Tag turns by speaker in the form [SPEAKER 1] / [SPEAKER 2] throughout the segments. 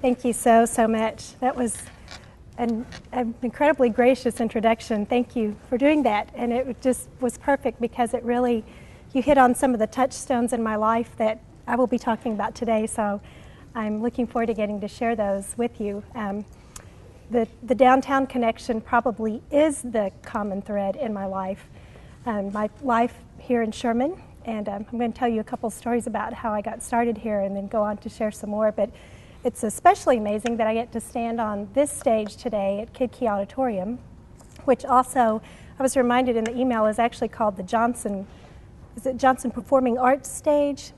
[SPEAKER 1] Thank you so much. That was an incredibly gracious introduction. Thank you for doing that. And it just was perfect because it really, you hit on some of the touchstones in my life that I will be talking about today. So I'm looking forward to getting to share those with you. The downtown connection probably is the common thread in my life. My life here in Sherman, and I'm going to tell you a couple stories about how I got started here and then go on to share some more. But it's especially amazing that I get to stand on this stage today at Kid Key Auditorium, which also, I was reminded in the email, is actually called the Johnson Performing Arts Stage,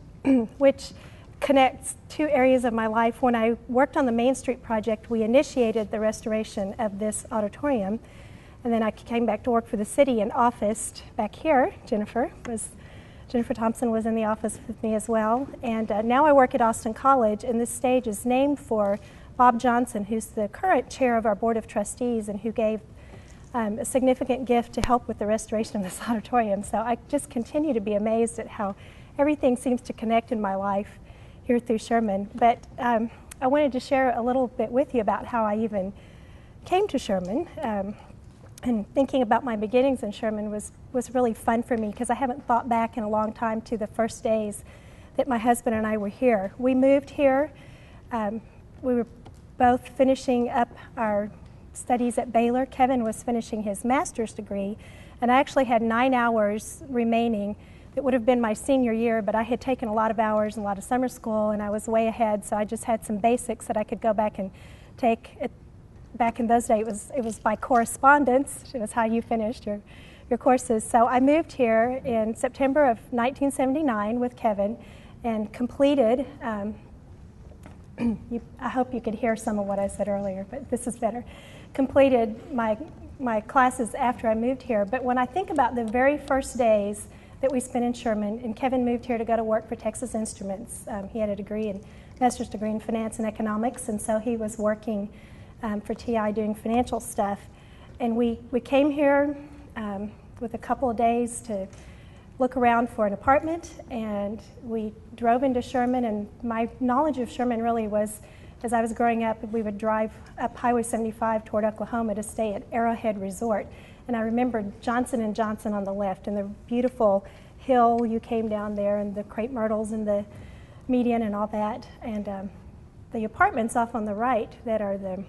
[SPEAKER 1] which connects two areas of my life. When I worked on the Main Street project, we initiated the restoration of this auditorium, and then I came back to work for the city and officed back here. Jennifer Thompson was in the office with me as well. And now I work at Austin College, and this stage is named for Bob Johnson, who's the current chair of our Board of Trustees and who gave a significant gift to help with the restoration of this auditorium. So I just continue to be amazed at how everything seems to connect in my life here through Sherman. But I wanted to share a little bit with you about how I even came to Sherman. And thinking about my beginnings in Sherman was really fun for me because I haven't thought back in a long time to the first days that my husband and I were here. We moved here. We were both finishing up our studies at Baylor. Kevin was finishing his master's degree, and I actually had 9 hours remaining. It would have been my senior year, but I had taken a lot of hours and a lot of summer school, and I was way ahead, so I just had some basics that I could go back and take. Back in those days, it was by correspondence. It was how you finished your courses. So I moved here in September of 1979 with Kevin and completed, I hope you could hear some of what I said earlier, but this is better, completed my classes after I moved here. But when I think about the very first days that we spent in Sherman, and Kevin moved here to go to work for Texas Instruments. He had a master's degree in finance and economics, and so he was working for TI doing financial stuff. And we came here with a couple of days to look around for an apartment, and we drove into Sherman, and my knowledge of Sherman really was, as I was growing up, we would drive up Highway 75 toward Oklahoma to stay at Arrowhead Resort. And I remember Johnson & Johnson on the left and the beautiful hill you came down there and the crepe myrtles and the median and all that. And the apartments off on the right that are the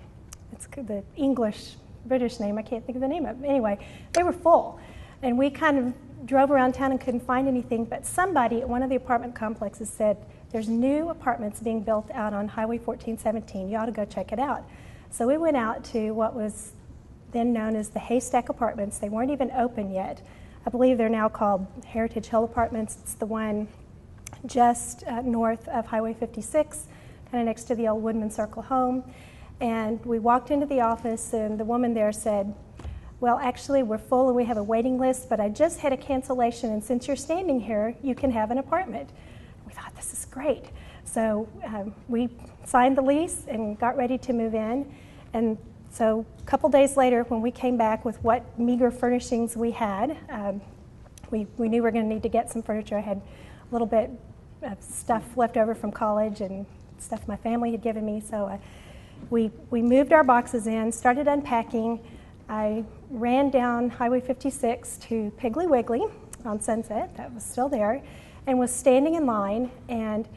[SPEAKER 1] British name, I can't think of the name of it. Anyway, they were full. And we kind of drove around town and couldn't find anything, but somebody at one of the apartment complexes said, there's new apartments being built out on Highway 1417. You ought to go check it out. So we went out to what was then known as the Haystack Apartments. They weren't even open yet. I believe they're now called Heritage Hill Apartments. It's the one just north of Highway 56, kind of next to the old Woodman Circle home. And we walked into the office, and the woman there said, well, actually, we're full and we have a waiting list, but I just had a cancellation, and since you're standing here, you can have an apartment. We thought, this is great. So we signed the lease and got ready to move in. And so a couple days later, when we came back with what meager furnishings we had, we knew we were going to need to get some furniture. I had a little bit of stuff left over from college and stuff my family had given me, so we moved our boxes in, started unpacking. I ran down Highway 56 to Piggly Wiggly on Sunset, that was still there, and was standing in line, and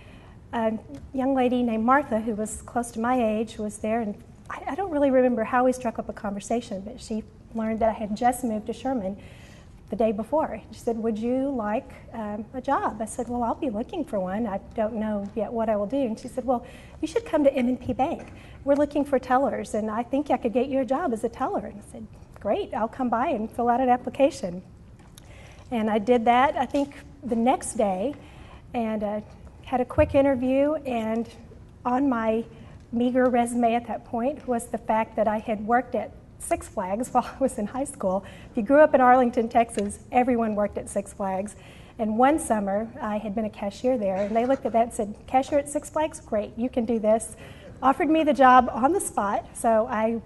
[SPEAKER 1] a young lady named Martha, who was close to my age, was there, and I don't really remember how we struck up a conversation, but she learned that I had just moved to Sherman the day before. She said, would you like a job? I said, well, I'll be looking for one. I don't know yet what I will do. And she said, well, you should come to M&P Bank. We're looking for tellers, and I think I could get you a job as a teller. And I said, great, I'll come by and fill out an application. And I did that, I think, the next day, and had a quick interview, and on my meager resume at that point was the fact that I had worked at Six Flags while I was in high school. If you grew up in Arlington, Texas, everyone worked at Six Flags. And one summer, I had been a cashier there, and they looked at that and said, cashier at Six Flags? Great, you can do this. Offered me the job on the spot, so I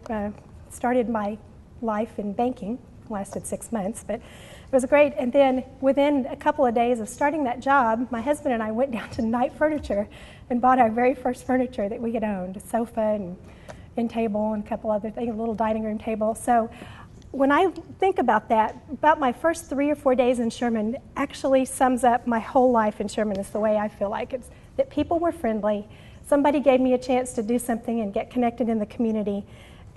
[SPEAKER 1] started my life in banking lasted 6 months, but it was great. And then within a couple of days of starting that job, my husband and I went down to Night Furniture and bought our very first furniture that we had owned, a sofa and end table and a couple other things, a little dining room table. So when I think about that, about my first 3 or 4 days in Sherman actually sums up my whole life in Sherman. Is the way I feel like it's that people were friendly. Somebody gave me a chance to do something and get connected in the community,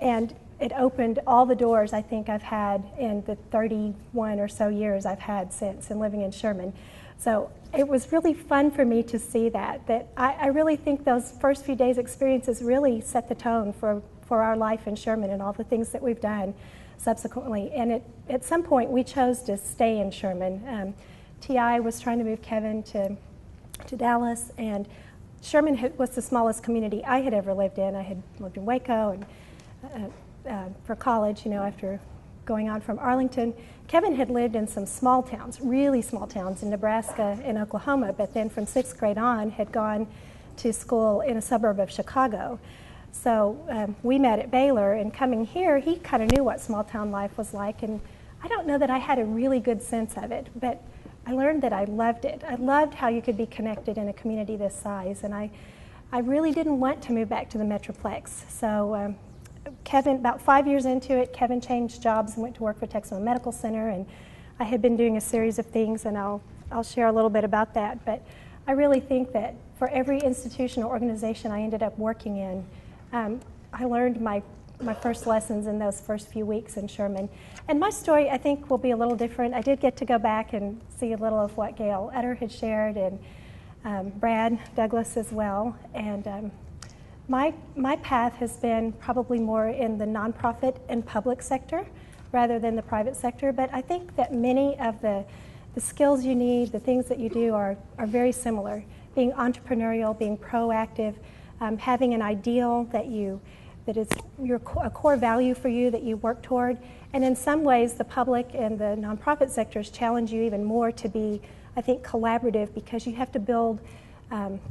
[SPEAKER 1] and it opened all the doors I think I've had in the 31 or so years I've had since in living in Sherman. So it was really fun for me to see that I really think those first few days' experiences really set the tone for our life in Sherman and all the things that we've done subsequently. And at some point we chose to stay in Sherman. TI was trying to move Kevin to Dallas, and Sherman was the smallest community I had ever lived in. I had lived in Waco and for college, after going on from Arlington. Kevin had lived in some small towns, really small towns in Nebraska and Oklahoma, but then from 6th grade on had gone to school in a suburb of Chicago. So we met at Baylor, and coming here, he kind of knew what small town life was like, and I don't know that I had a really good sense of it, but I learned that I loved it. I loved how you could be connected in a community this size, and I really didn't want to move back to the Metroplex. So Kevin, about 5 years into it, Kevin changed jobs and went to work for Texas Medical Center, and I had been doing a series of things, and I'll share a little bit about that. But I really think that for every institution or organization I ended up working in, I learned my first lessons in those first few weeks in Sherman. And my story, I think, will be a little different. I did get to go back and see a little of what Gail Utter had shared, and Brad Douglas as well. And my path has been probably more in the nonprofit and public sector rather than the private sector. But I think that many of the skills you need, the things that you do are very similar. Being entrepreneurial, being proactive, having an ideal that is a core value for you that you work toward. And in some ways, the public and the nonprofit sectors challenge you even more to be, I think, collaborative, because you have to build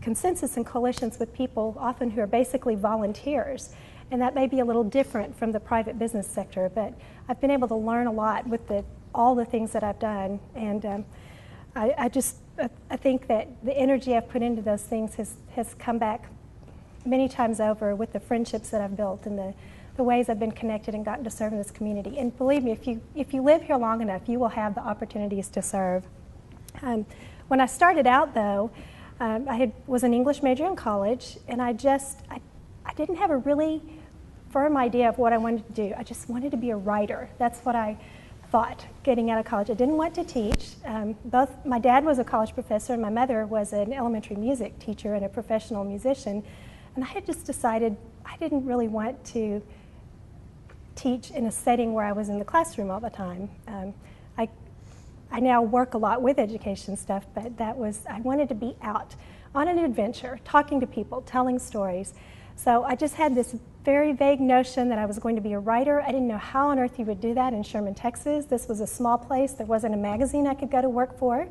[SPEAKER 1] consensus and coalitions with people often who are basically volunteers. And that may be a little different from the private business sector, but I've been able to learn a lot with all the things that I've done. And I think that the energy I've put into those things has come back many times over with the friendships that I've built and the ways I've been connected and gotten to serve in this community. And believe me, if you live here long enough, you will have the opportunities to serve. When I started out, though, I was an English major in college, and I didn't have a really firm idea of what I wanted to do. I just wanted to be a writer. That's what I thought getting out of college. I didn't want to teach. Both my dad was a college professor and my mother was an elementary music teacher and a professional musician. And I had just decided I didn't really want to teach in a setting where I was in the classroom all the time. I now work a lot with education stuff, but I wanted to be out on an adventure, talking to people, telling stories. So I just had this very vague notion that I was going to be a writer. I didn't know how on earth you would do that in Sherman, Texas. This was a small place. There wasn't a magazine I could go to work for.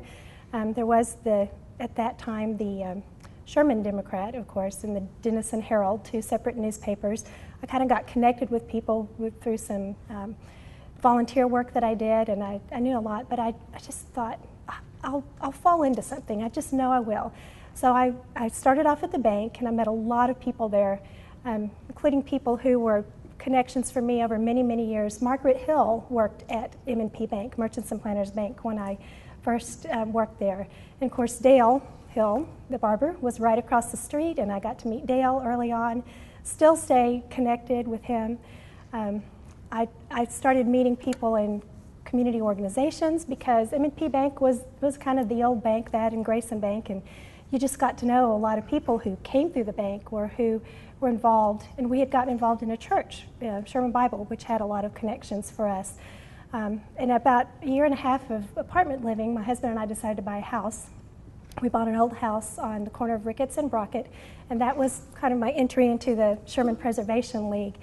[SPEAKER 1] There was at that time, the Sherman Democrat, of course, and the Denison Herald, 2 separate newspapers. I kind of got connected with people through some volunteer work that I did, and I knew a lot, but I just thought, I'll fall into something. I just know I will. So I started off at the bank, and I met a lot of people there, including people who were connections for me over many, many years. Margaret Hill worked at M&P Bank, Merchants and Planners Bank, when I first worked there. And of course, Dale Hill, the barber, was right across the street, and I got to meet Dale early on, still stay connected with him. I started meeting people in community organizations because M&P Bank was kind of the old bank, that and Grayson Bank, and you just got to know a lot of people who came through the bank or who were involved, and we had gotten involved in a church, Sherman Bible, which had a lot of connections for us. In about a year and a half of apartment living, my husband and I decided to buy a house. We bought an old house on the corner of Ricketts and Brockett, and that was kind of my entry into the Sherman Preservation League.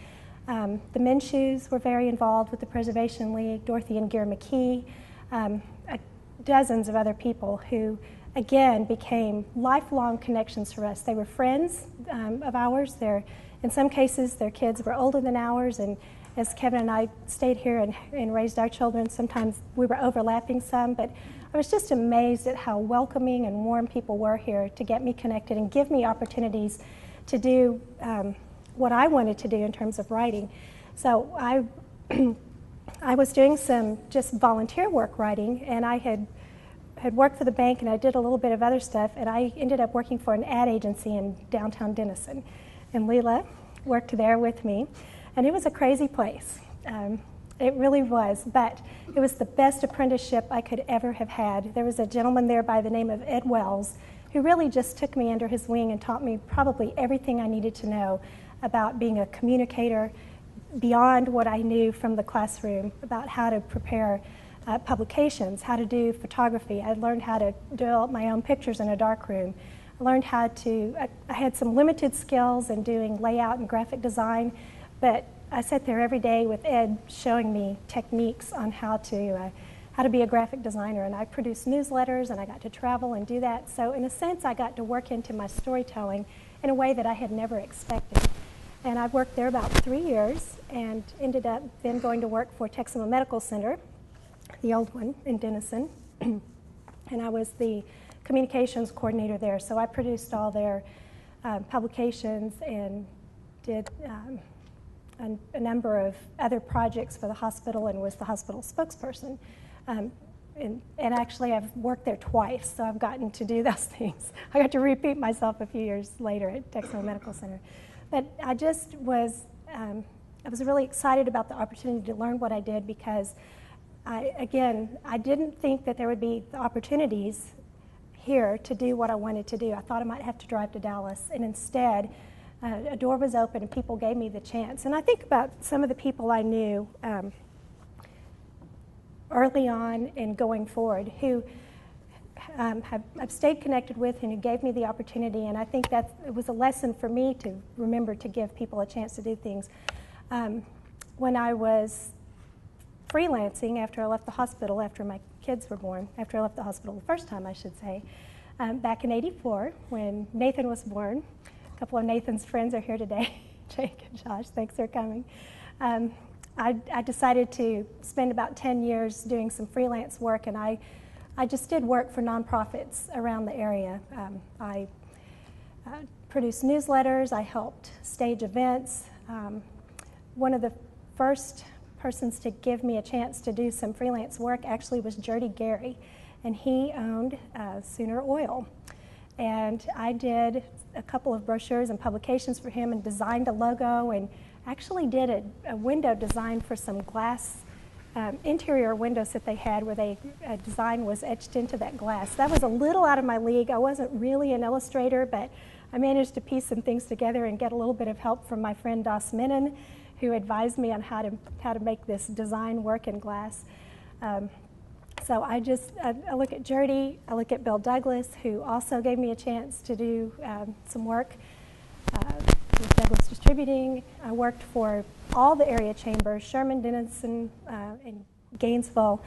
[SPEAKER 1] The Minshews were very involved with the Preservation League, Dorothy and Gary McKee, dozens of other people who, again, became lifelong connections for us. They were friends of ours. In some cases, their kids were older than ours, and as Kevin and I stayed here and raised our children, sometimes we were overlapping some, but I was just amazed at how welcoming and warm people were here to get me connected and give me opportunities to do what I wanted to do in terms of writing. So I was doing some just volunteer work writing, and I had worked for the bank, and I did a little bit of other stuff, and I ended up working for an ad agency in downtown Denison. And Leela worked there with me, and it was a crazy place. It really was, but it was the best apprenticeship I could ever have had. There was a gentleman there by the name of Ed Wells who really just took me under his wing and taught me probably everything I needed to know about being a communicator beyond what I knew from the classroom, about how to prepare publications, how to do photography. I learned how to develop my own pictures in a darkroom. I learned how to, I had some limited skills in doing layout and graphic design, but I sat there every day with Ed showing me techniques on how to be a graphic designer, and I produced newsletters, and I got to travel and do that. So in a sense, I got to work into my storytelling in a way that I had never expected. And I worked there about 3 years and ended up then going to work for Texoma Medical Center, the old one in Denison, and I was the communications coordinator there. So I produced all their publications and did a number of other projects for the hospital and was the hospital spokesperson. And actually I've worked there twice, so I've gotten to do those things. I got to repeat myself a few years later at Texoma Medical Center. But I just was, I was really excited about the opportunity to learn what I did, because I didn't think that there would be the opportunities here to do what I wanted to do. I thought I might have to drive to Dallas, and instead a door was open and people gave me the chance. And I think about some of the people I knew early on and going forward who I've stayed connected with and who gave me the opportunity, and I think that it was a lesson for me to remember to give people a chance to do things. When I was freelancing after I left the hospital, after my kids were born, after I left the hospital the first time, I should say, back in '84 when Nathan was born. A couple of Nathan's friends are here today, Jake and Josh, thanks for coming. I decided to spend about 10 years doing some freelance work, and I just did work for nonprofits around the area. I produced newsletters, I helped stage events. One of the first persons to give me a chance to do some freelance work actually was Jerdy Gary, and he owned Sooner Oil. And I did a couple of brochures and publications for him and designed a logo and actually did a window design for some glass interior windows that they had where a design was etched into that glass. That was a little out of my league. I wasn't really an illustrator, but I managed to piece some things together and get a little bit of help from my friend Doss Menon, who advised me on how to make this design work in glass. So I look at Jerdy, I look at Bill Douglas, who also gave me a chance to do some work with Douglas Distributing. I worked for all the area chambers, Sherman, Denison, and Gainesville,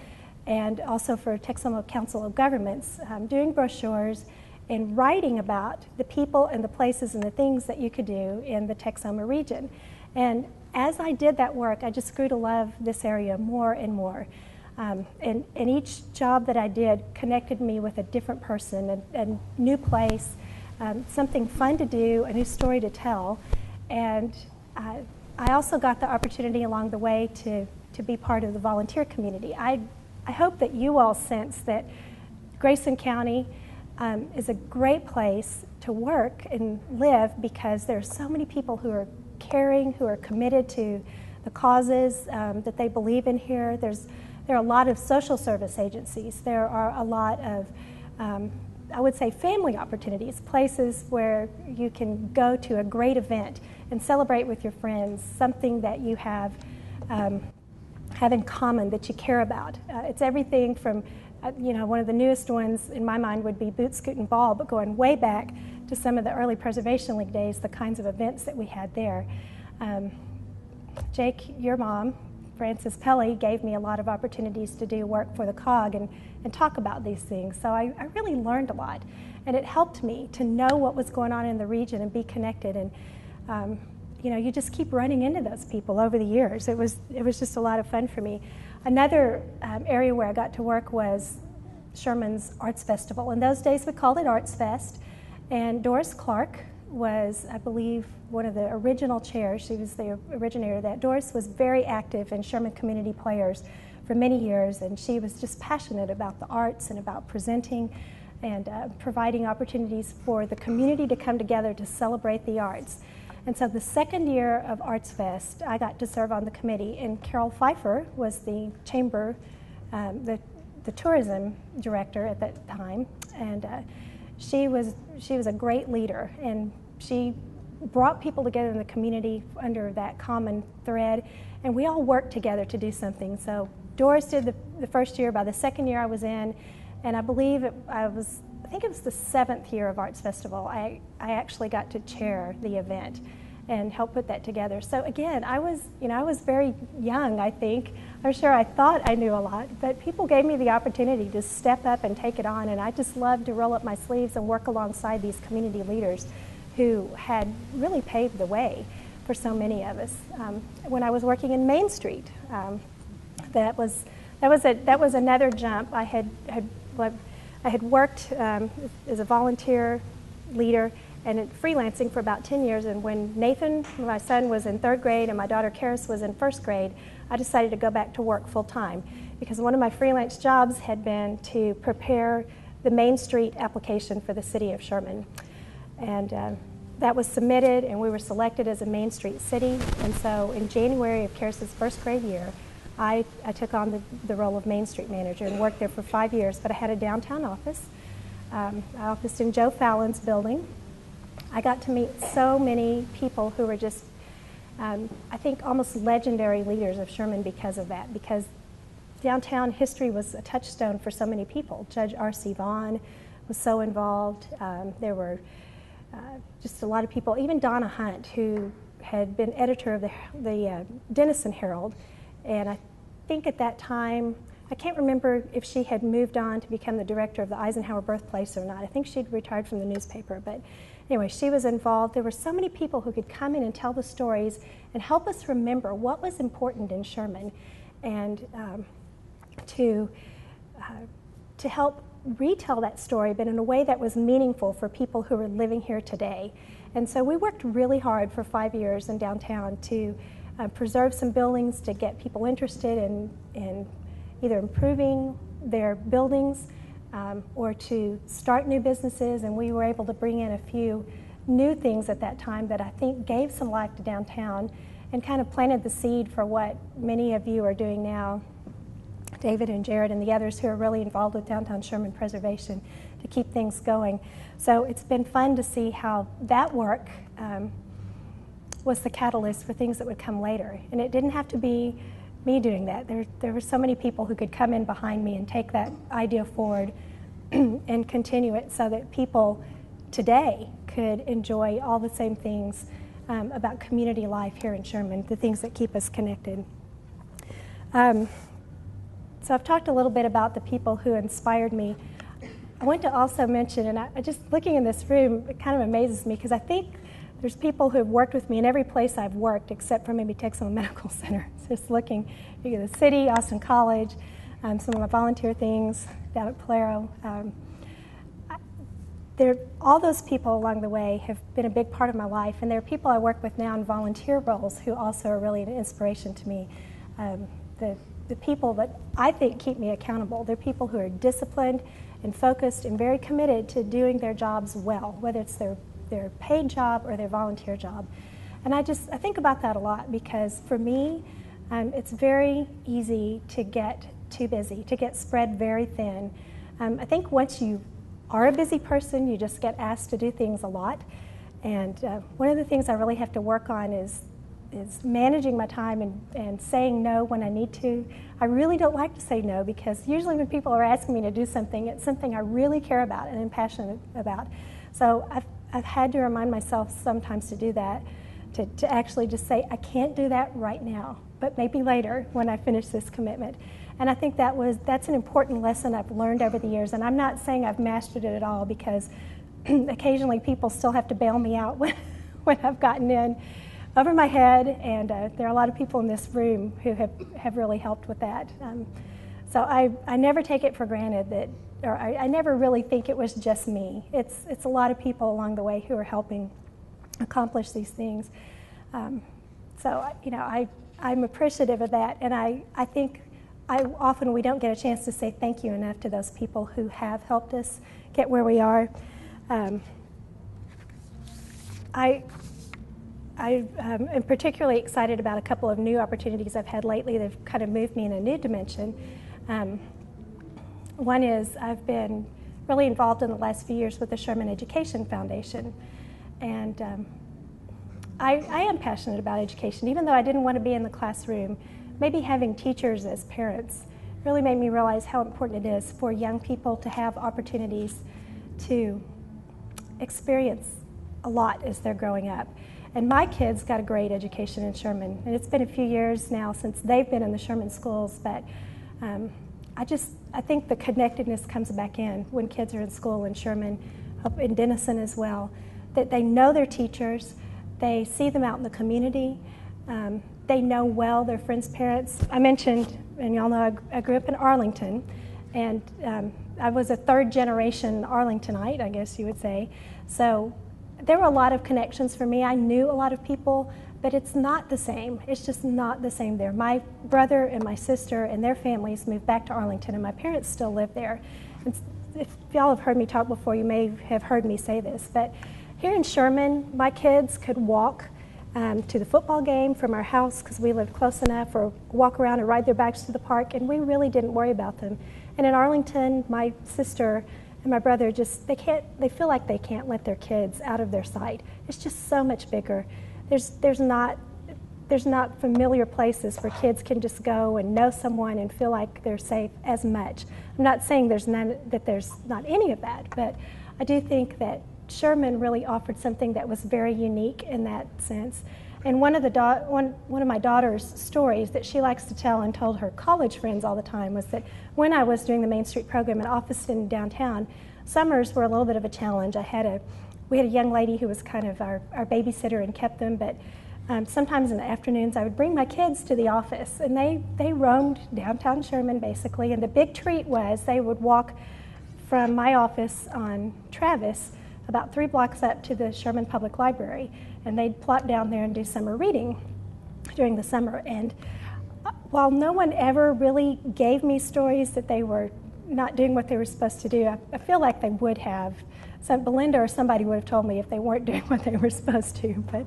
[SPEAKER 1] and also for Texoma Council of Governments, doing brochures and writing about the people and the places and the things that you could do in the Texoma region. And as I did that work, I just grew to love this area more and more. And each job that I did connected me with a different person, a new place, something fun to do, a new story to tell. And I also got the opportunity along the way to be part of the volunteer community. I hope that you all sense that Grayson County is a great place to work and live, because there are so many people who are caring, who are committed to the causes that they believe in here. There are a lot of social service agencies. There are a lot of, I would say, family opportunities, places where you can go to a great event and celebrate with your friends, something that you have in common that you care about. It's everything from, one of the newest ones in my mind would be Boot, Scoot, and Ball, but going way back to some of the early Preservation League days, the kinds of events that we had there. Jake, your mom, Frances Pelly, gave me a lot of opportunities to do work for the COG and talk about these things. So I really learned a lot, and it helped me to know what was going on in the region and be connected. And you just keep running into those people over the years. It was just a lot of fun for me. Another area where I got to work was Sherman's Arts Festival. In those days, we called it Arts Fest. And Doris Clark was, I believe, one of the original chairs. She was the originator of that. Doris was very active in Sherman Community Players for many years, and she was just passionate about the arts and about presenting and providing opportunities for the community to come together to celebrate the arts. And so the second year of Arts Fest, I got to serve on the committee, and Carol Pfeiffer was the chamber, the tourism director at that time, and she was a great leader, and she brought people together in the community under that common thread, and we all worked together to do something. So Doris did the first year. By the second year I was in, and I believe I think it was the 7th year of Arts Festival, I actually got to chair the event and help put that together. So again, I was very young, I think. I'm sure I thought I knew a lot, but people gave me the opportunity to step up and take it on, and I just loved to roll up my sleeves and work alongside these community leaders who had really paved the way for so many of us. When I was working in Main Street, that was another jump. I had worked as a volunteer leader and freelancing for about 10 years, and when Nathan, my son, was in 3rd grade and my daughter Charis was in 1st grade, I decided to go back to work full-time because one of my freelance jobs had been to prepare the Main Street application for the city of Sherman. And that was submitted, and we were selected as a Main Street city, and so in January of Charis's 1st grade year, I took on the role of Main Street manager and worked there for 5 years, but I had a downtown office. I officed in Joe Fallon's building. I got to meet so many people who were just, I think, almost legendary leaders of Sherman because of that, because downtown history was a touchstone for so many people. Judge R.C. Vaughn was so involved. There were just a lot of people, even Donna Hunt, who had been editor of the Denison Herald, and I think at that time, I can't remember if she had moved on to become the director of the Eisenhower Birthplace or not. I think she'd retired from the newspaper, but anyway, she was involved. There were so many people who could come in and tell the stories and help us remember what was important in Sherman, and to help retell that story, but in a way that was meaningful for people who were living here today. And so we worked really hard for 5 years in downtown to preserve some buildings, to get people interested in either improving their buildings or to start new businesses, and we were able to bring in a few new things at that time that I think gave some life to downtown and kind of planted the seed for what many of you are doing now, David and Jared and the others who are really involved with downtown Sherman preservation to keep things going. So it's been fun to see how that work was the catalyst for things that would come later. And it didn't have to be me doing that. There were so many people who could come in behind me and take that idea forward and continue it so that people today could enjoy all the same things about community life here in Sherman, the things that keep us connected. So I've talked a little bit about the people who inspired me. I want to also mention, and I just looking in this room, it kind of amazes me because I think there's people who have worked with me in every place I've worked except for maybe Texoma Medical Center. Just looking, you know, the city, Austin College, some of my volunteer things down at Polaro. All those people along the way have been a big part of my life, and there are people I work with now in volunteer roles who also are really an inspiration to me. The people that I think keep me accountable, they're people who are disciplined and focused and very committed to doing their jobs well, whether it's their paid job or their volunteer job. And I think about that a lot because for me, it's very easy to get too busy, to get spread very thin. I think once you are a busy person, you just get asked to do things a lot. And one of the things I really have to work on is managing my time and saying no when I need to. I really don't like to say no because usually when people are asking me to do something, it's something I really care about and am passionate about. So I've had to remind myself sometimes to do that, to actually just say, I can't do that right now, but maybe later when I finish this commitment. And I think that's an important lesson I've learned over the years. And I'm not saying I've mastered it at all because occasionally people still have to bail me out when I've gotten in. over my head, and there are a lot of people in this room who have really helped with that. So I never take it for granted that, or I never really think it was just me. It's a lot of people along the way who are helping accomplish these things. So, you know, I'm appreciative of that, and I think often we don't get a chance to say thank you enough to those people who have helped us get where we are. I am particularly excited about a couple of new opportunities I've had lately that have kind of moved me in a new dimension. One is I've been really involved in the last few years with the Sherman Education Foundation, and I am passionate about education. Even though I didn't want to be in the classroom, maybe having teachers as parents really made me realize how important it is for young people to have opportunities to experience a lot as they're growing up. And my kids got a great education in Sherman, and it's been a few years now since they've been in the Sherman schools, but I think the connectedness comes back in when kids are in school in Sherman, in Denison as well, that they know their teachers, they see them out in the community, they know well their friends' parents. I mentioned, and y'all know I grew up in Arlington, and I was a third generation Arlingtonite, I guess you would say. So there were a lot of connections for me. I knew a lot of people, but it's not the same. It's just not the same there. My brother and my sister and their families moved back to Arlington, and my parents still live there. And if y'all have heard me talk before, you may have heard me say this, but here in Sherman, my kids could walk to the football game from our house because we lived close enough, or walk around and ride their bikes to the park, and we really didn't worry about them. And in Arlington, my sister and my brother they feel like they can't let their kids out of their sight. It's just so much bigger. There's not familiar places where kids can just go and know someone and feel like they're safe as much. I'm not saying there's not any of that, but I do think that Sherman really offered something that was very unique in that sense. And one of my daughter's stories that she likes to tell and told her college friends all the time was that when I was doing the Main Street program in Austin downtown, summers were a little bit of a challenge. We had a young lady who was kind of our babysitter and kept them, but sometimes in the afternoons I would bring my kids to the office, and they roamed downtown Sherman basically, and the big treat was they would walk from my office on Travis about 3 blocks up to the Sherman Public Library, and they'd plop down there and do summer reading during the summer. And while no one ever really gave me stories that they were not doing what they were supposed to do, I feel like they would have. Belinda or somebody would have told me if they weren't doing what they were supposed to. But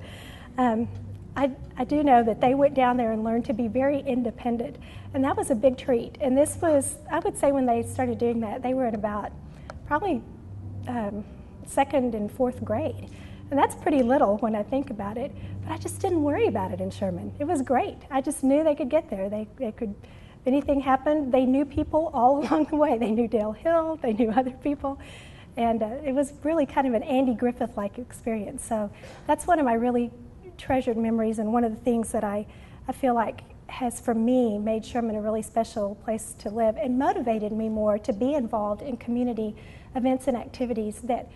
[SPEAKER 1] I do know that they went down there and learned to be very independent, and that was a big treat. And this was, I would say, when they started doing that, they were in about probably second and fourth grade. And that's pretty little when I think about it, but I just didn't worry about it in Sherman. It was great. I just knew they could get there. They could, if anything happened, they knew people all along the way. They knew Dale Hill, they knew other people, and it was really kind of an Andy Griffith-like experience. So that's one of my really treasured memories, and one of the things that I feel like has, for me, made Sherman a really special place to live and motivated me more to be involved in community events and activities that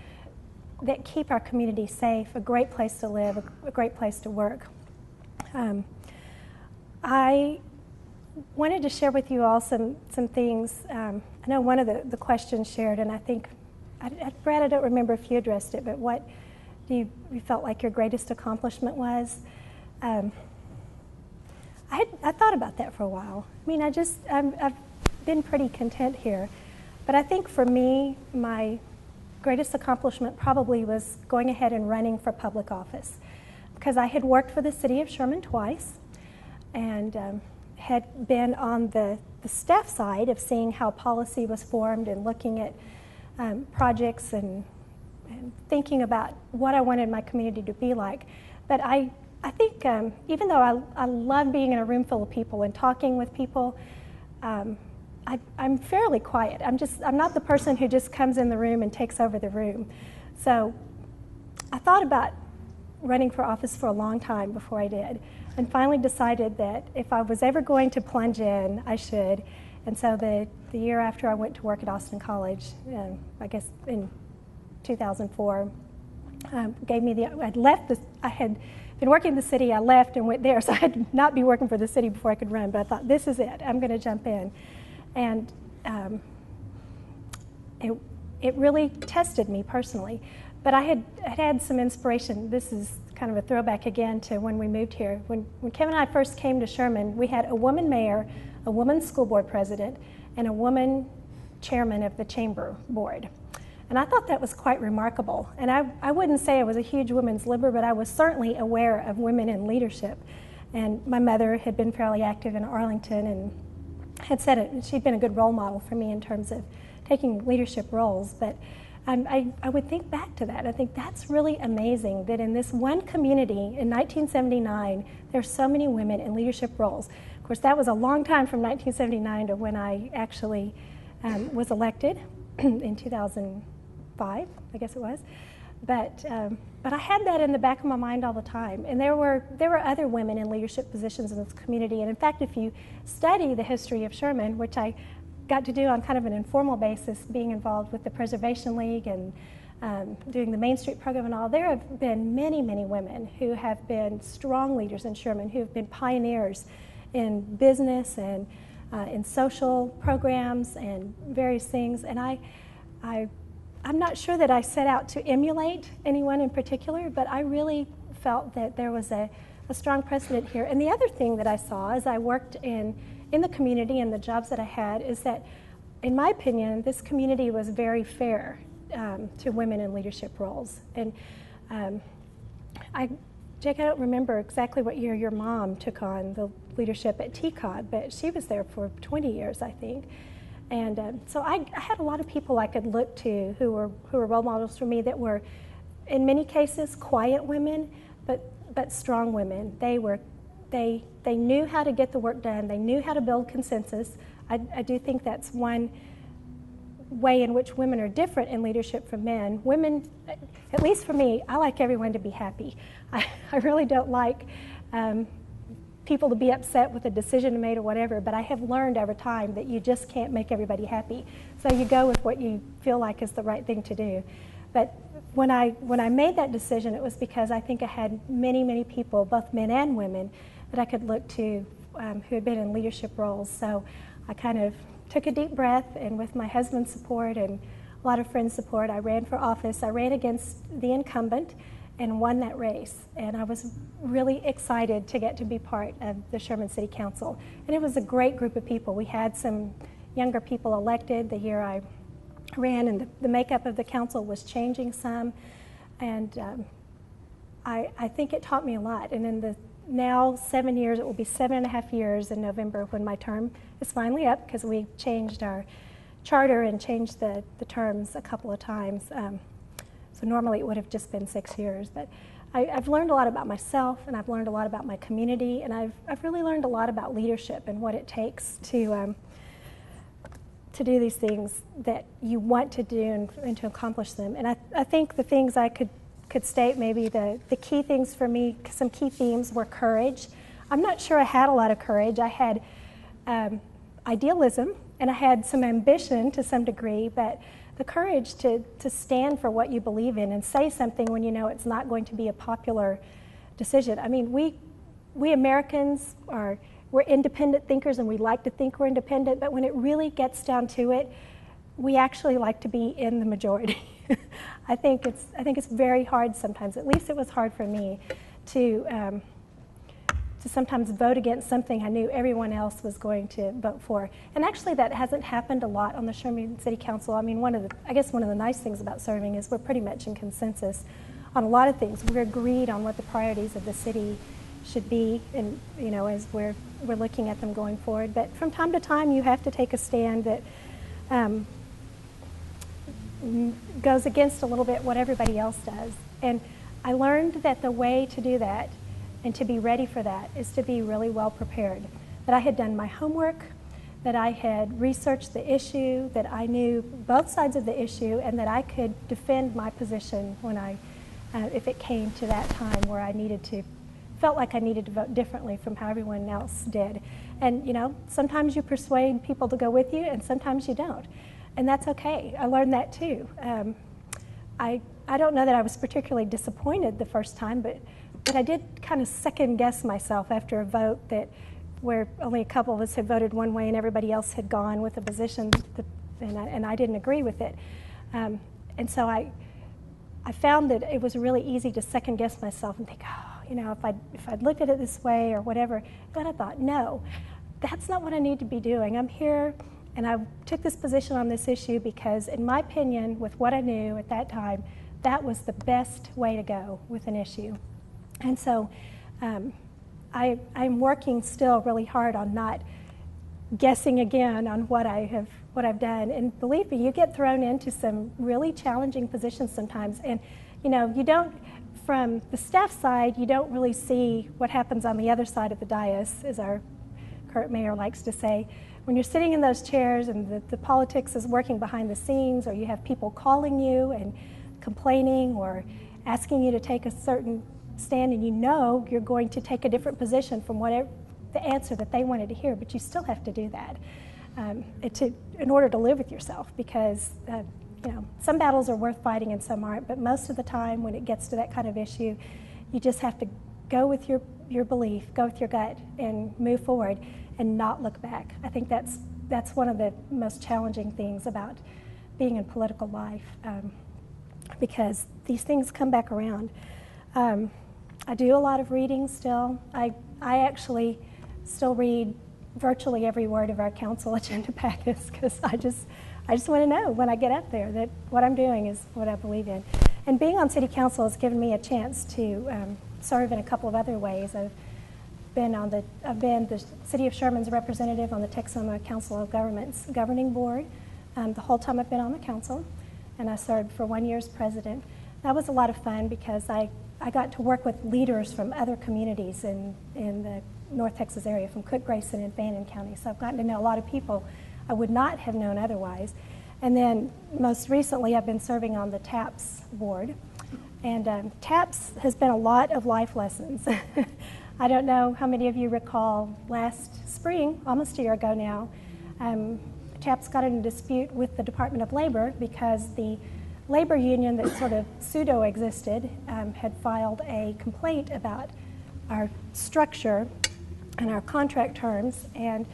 [SPEAKER 1] keep our community safe, a great place to live, a great place to work. I wanted to share with you all some things. I know one of the questions shared, and I think, Brad, I don't remember if you addressed it, but what you felt like your greatest accomplishment was? I thought about that for a while. I mean, I've been pretty content here, but I think for me, my greatest accomplishment probably was going ahead and running for public office, because I had worked for the city of Sherman twice, and had been on the staff side of seeing how policy was formed and looking at projects and thinking about what I wanted my community to be like. But I think even though I love being in a room full of people and talking with people, I'm fairly quiet. I'm not the person who just comes in the room and takes over the room. So I thought about running for office for a long time before I did, and finally decided that if I was ever going to plunge in, I should. And so the year after I went to work at Austin College, I guess in 2004, gave me I had been working in the city. I left and went there, so I had to not be working for the city before I could run. But I thought, this is it. I'm going to jump in. And it really tested me personally. But I had some inspiration. This is kind of a throwback again to when we moved here. When Kevin and I first came to Sherman, we had a woman mayor, a woman school board president, and a woman chairman of the chamber board. And I thought that was quite remarkable. And I wouldn't say I was a huge women's libber, but I was certainly aware of women in leadership. And my mother had been fairly active in Arlington and had said it. She'd been a good role model for me in terms of taking leadership roles. But I would think back to that. I think that's really amazing that in this one community in 1979, there's so many women in leadership roles. Of course, that was a long time from 1979 to when I actually was elected in 2005, I guess it was. But I had that in the back of my mind all the time. And there were other women in leadership positions in this community. And in fact, if you study the history of Sherman, which I got to do on kind of an informal basis, being involved with the Preservation League and doing the Main Street program and all, there have been many, many women who have been strong leaders in Sherman, who have been pioneers in business and in social programs and various things. And I'm not sure that I set out to emulate anyone in particular, but I really felt that there was a strong precedent here. And the other thing that I saw as I worked in the community and the jobs that I had is that, in my opinion, this community was very fair to women in leadership roles. And Jake, I don't remember exactly what year your mom took on the leadership at TCOG, but she was there for 20 years, I think. And so I had a lot of people I could look to who were role models for me that were, in many cases, quiet women, but strong women. They knew how to get the work done. They knew how to build consensus. I do think that's one way in which women are different in leadership from men. Women, at least for me, I like everyone to be happy. I really don't like people to be upset with a decision made or whatever, but I have learned over time that you just can't make everybody happy. So you go with what you feel like is the right thing to do. But when I made that decision, it was because I think I had many, many people, both men and women, that I could look to who had been in leadership roles. So I kind of took a deep breath, and with my husband's support and a lot of friends' support, I ran for office. I ran against the incumbent and won that race. And I was really excited to get to be part of the Sherman City Council. And it was a great group of people. We had some younger people elected the year I ran, and the makeup of the council was changing some. And I think it taught me a lot. And in the now 7 years, it will be 7.5 years in November when my term is finally up, because we changed our charter and changed the terms a couple of times. So normally it would have just been 6 years. But I've learned a lot about myself, and I've learned a lot about my community, and I've really learned a lot about leadership and what it takes to do these things that you want to do and to accomplish them. And I think the things I could state, maybe the key things for me, some key themes were courage. I'm not sure I had a lot of courage. I had idealism, and I had some ambition to some degree, but the courage to stand for what you believe in and say something when you know it's not going to be a popular decision. I mean, we Americans we're independent thinkers, and we like to think we're independent, but when it really gets down to it, we actually like to be in the majority. I think it's very hard sometimes. At least it was hard for me to sometimes vote against something I knew everyone else was going to vote for. And actually, that hasn't happened a lot on the Sherman City Council. I mean, I guess one of the nice things about serving is we're pretty much in consensus on a lot of things. We're agreed on what the priorities of the city should be, and as we're looking at them going forward. But from time to time, you have to take a stand that goes against a little bit what everybody else does. And I learned that the way to do that and to be ready for that is to be really well prepared. That I had done my homework, that I had researched the issue, that I knew both sides of the issue, and that I could defend my position when if it came to that time where felt like I needed to vote differently from how everyone else did. And sometimes you persuade people to go with you, and sometimes you don't. And that's okay. I learned that too. I don't know that I was particularly disappointed the first time, but but I did kind of second guess myself after a vote that where only a couple of us had voted one way and everybody else had gone with a position, and I didn't agree with it. And so I found that it was really easy to second guess myself and think, oh, you know, if I'd looked at it this way or whatever. But I thought, no, that's not what I need to be doing. I'm here, and I took this position on this issue because, in my opinion, with what I knew at that time, that was the best way to go with an issue. And so I'm working still really hard on not guessing again on what I've done. And believe me, you get thrown into some really challenging positions sometimes. And you know, you don't, from the staff side, you don't really see what happens on the other side of the dais, as our current mayor likes to say. When you're sitting in those chairs and the politics is working behind the scenes, or you have people calling you and complaining or asking you to take a certain stand, and you know you're going to take a different position from whatever the answer that they wanted to hear, but you still have to do that in order to live with yourself, because you know, some battles are worth fighting and some aren't, but most of the time when it gets to that kind of issue, you just have to go with your belief, go with your gut, and move forward and not look back. I think that's one of the most challenging things about being in political life, because these things come back around. I do a lot of reading still. I actually still read virtually every word of our council agenda packets, because I just want to know when I get up there that what I'm doing is what I believe in. And being on city council has given me a chance to serve in a couple of other ways. I've been the city of Sherman's representative on the Texoma Council of Governments governing board the whole time I've been on the council, and I served for 1 year as president. That was a lot of fun because I got to work with leaders from other communities in the North Texas area, from Cook, Grayson, and Fannin County. So I've gotten to know a lot of people I would not have known otherwise. And then most recently, I've been serving on the TAPS board. And TAPS has been a lot of life lessons. I don't know how many of you recall last spring, almost a year ago now, TAPS got in a dispute with the Department of Labor because the labor union that sort of pseudo-existed had filed a complaint about our structure and our contract terms, and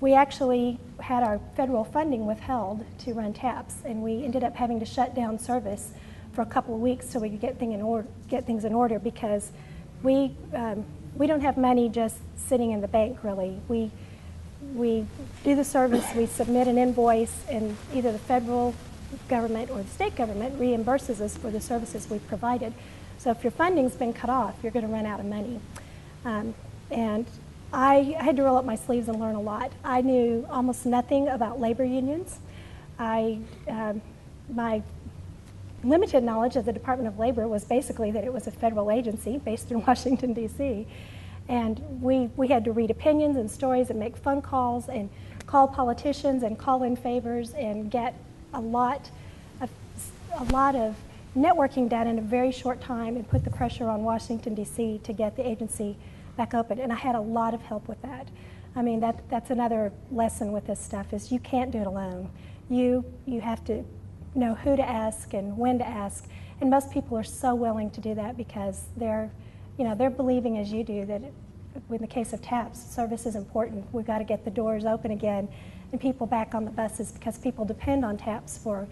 [SPEAKER 1] we actually had our federal funding withheld to run TAPS, and we ended up having to shut down service for a couple of weeks so we could get things in order, because we don't have money just sitting in the bank, really. We do the service, we submit an invoice, and either the federal government or the state government reimburses us for the services we've provided. So if your funding's been cut off, you're going to run out of money. And I had to roll up my sleeves and learn a lot. I knew almost nothing about labor unions. My limited knowledge of the Department of Labor was basically that it was a federal agency based in Washington, D.C. And we had to read opinions and stories and make phone calls and call politicians and call in favors and get a lot of networking done in a very short time and put the pressure on Washington, D.C. to get the agency back open. And I had a lot of help with that. I mean, that's another lesson with this stuff, is you can't do it alone. You have to know who to ask and when to ask. And most people are so willing to do that because they're believing, as you do, that in the case of TAPS, service is important. We've got to get the doors open again and people back on the buses, because people depend on TAPS for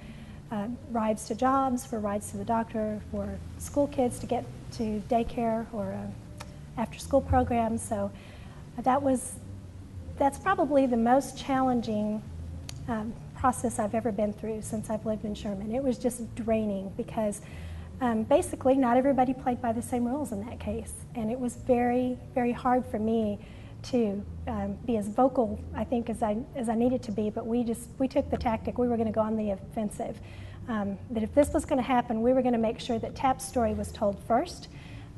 [SPEAKER 1] rides to jobs, for rides to the doctor, for school kids to get to daycare or after school programs. So that's probably the most challenging process I've ever been through since I've lived in Sherman. It was just draining because basically not everybody played by the same rules in that case. And it was very, very hard for me to be as vocal, I think, as I needed to be, but we took the tactic. We were going to go on the offensive. That if this was going to happen, we were going to make sure that TAP's story was told first,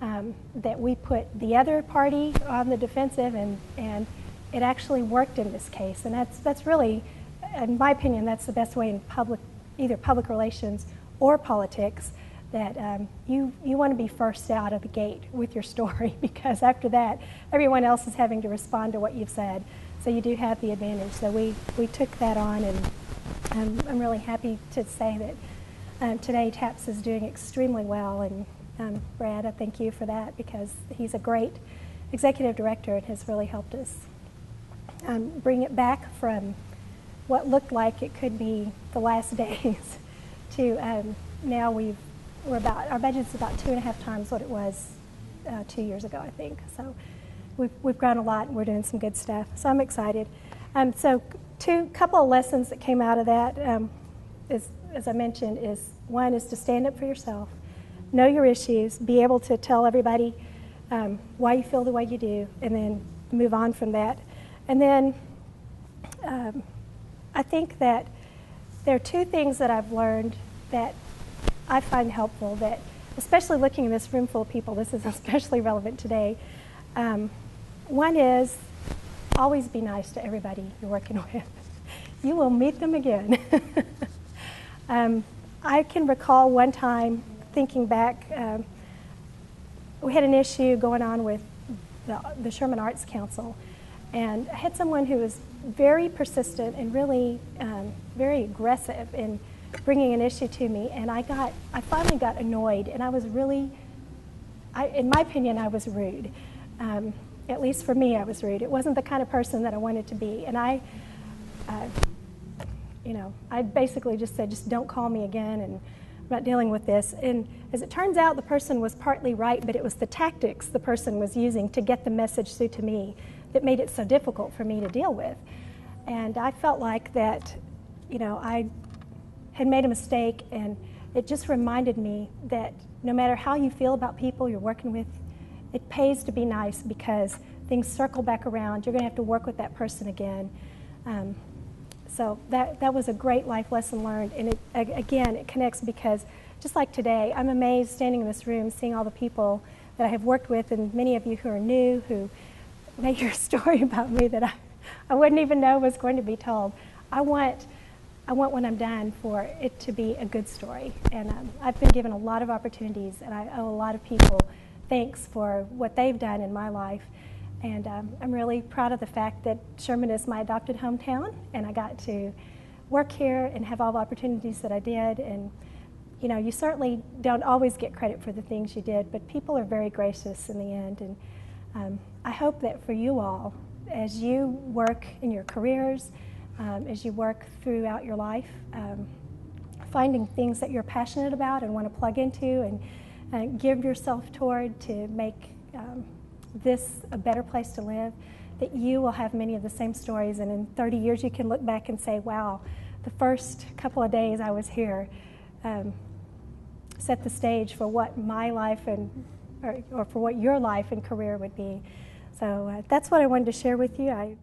[SPEAKER 1] that we put the other party on the defensive, and it actually worked in this case. And that's really, in my opinion, that's the best way in either public relations or politics, that you want to be first out of the gate with your story, because after that, everyone else is having to respond to what you've said. So you do have the advantage. So we took that on, and I'm really happy to say that today TAPS is doing extremely well, and Brad, I thank you for that, because he's a great executive director and has really helped us bring it back from what looked like it could be the last days to now our budget's about 2.5 times what it was 2 years ago, I think. So we've grown a lot, and we're doing some good stuff. So I'm excited. So couple of lessons that came out of that, as I mentioned, is one is to stand up for yourself, know your issues, be able to tell everybody why you feel the way you do, and then move on from that. And then I think that there are two things that I've learned that I find helpful, that especially looking in this room full of people, this is especially relevant today. One is always be nice to everybody you're working with. You will meet them again. I can recall one time thinking back, we had an issue going on with the Sherman Arts Council, and I had someone who was very persistent and really very aggressive in bringing an issue to me, and I finally got annoyed, and I was really, in my opinion, I was rude. At least for me, I was rude. It wasn't the kind of person that I wanted to be, and I basically just said, just don't call me again, and I'm not dealing with this. And as it turns out, the person was partly right, but it was the tactics the person was using to get the message through to me that made it so difficult for me to deal with. And I felt like that, I had made a mistake, and it just reminded me that no matter how you feel about people you're working with, it pays to be nice, because things circle back around. You're going to have to work with that person again. So that was a great life lesson learned, and it connects, because just like today, I'm amazed standing in this room, seeing all the people that I have worked with, and many of you who are new, who may hear a story about me that I wouldn't even know was going to be told. I want when I'm done for it to be a good story, and I've been given a lot of opportunities, and I owe a lot of people thanks for what they've done in my life. And I'm really proud of the fact that Sherman is my adopted hometown, and I got to work here and have all the opportunities that I did. And you certainly don't always get credit for the things you did, but people are very gracious in the end. And I hope that for you all, as you work in your careers, as you work throughout your life, finding things that you're passionate about and want to plug into and give yourself toward to make this a better place to live, that you will have many of the same stories, and in 30 years you can look back and say, wow, the first couple of days I was here set the stage for what my life or for what your life and career would be. So that's what I wanted to share with you.